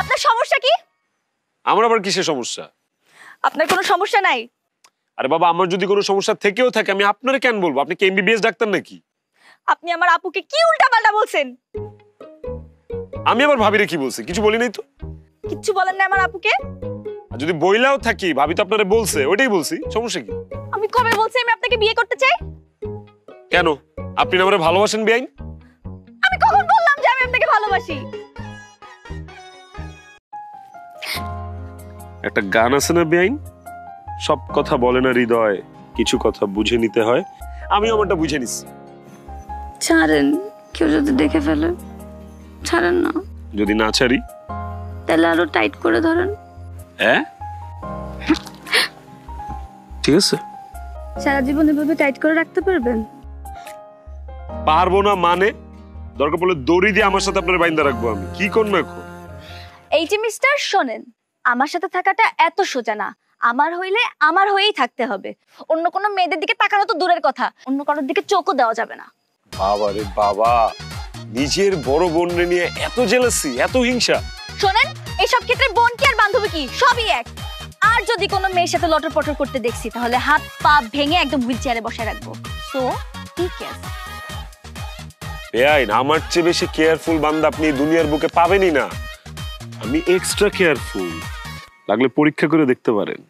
আপনার সমস্যা কি? আমার আবার কিসের সমস্যা? আপনার কোনো সমস্যা নাই? আরে বাবা, আমার যদি কোনো সমস্যা থেকেও থাকে আমি আপনারে কেন বলবো? আপনি কি এমবিবিএস ডাক্তার নাকি? আপনি আমার আপুকে কি উল্টাপাল্টা বলছেন? আমি আবার ভাবিরে কি বলছি? কিছু বলি নাই তো। কিচ্ছু বলেন না আমার আপুকে? আর যদি বইলাও থাকি, ভাবি তো আপনারে বলছে, ওইটাই বলছি। সমস্যা কি? আমি কবে বলছি আমি আপনাকে বিয়ে করতে চাই? কেন? আপনি না আমারে ভালোবাসেন বেআইন? আমি কখন বললাম যে আমি আপনাকে ভালোবাসি? একটা গান আছে না বেআইন, সব কথা বলে না হৃদয়, কিছু কথা বুঝে নিতে হয়। আমি আমারটা বুঝে নিচ্ছি। ছাড়েন, কেউ যদি দেখে ফেলে। ছাড়েন না। যদি না ছাড়ি তাহলে আরো টাইট করে ধরেন। হ্যাঁ ঠিক আছে। সারা জীবন এভাবে টাইট করে রাখতে পারবেন? পারবো না মানে? দরকার পড়লে দড়ি দিয়ে আমার সাথে আপনার বাইন্দা রাখবো আমি। কি করবো এখন? এই যে মিস্টার, শোনেন, আমার সাথে থাকাটা এত সোজা না। আমার হইলে আমার হয়েই থাকতে হবে। অন্য কোনো মেয়েদের দিকে তাকানো তো দূরের কথা, অন্য কারোর দিকে চোখও দেওয়া যাবে না। বাবা রে বাবা, নিজের বড় বোনরে নিয়ে এত জেলাসি, এত হিংসা। শোনেন, এইসব ক্ষেত্রে বোন কি আর বান্ধবী কি সবই এক। আর যদি কোনো মেয়ের সাথে লটর পটর করতে দেখছি তাহলে হাত পা ভেঙে একদম হুইল চেয়ারে বসায় রাখবো। সো ঠিক আছে। বেআইন, আমার চেয়ে বেশি কেয়ারফুল বান্দা আপনি দুনিয়ার বুকে পাবেনই না। আমি এক্সট্রা কেয়ারফুল, লাগলে পরীক্ষা করে দেখতে পারেন।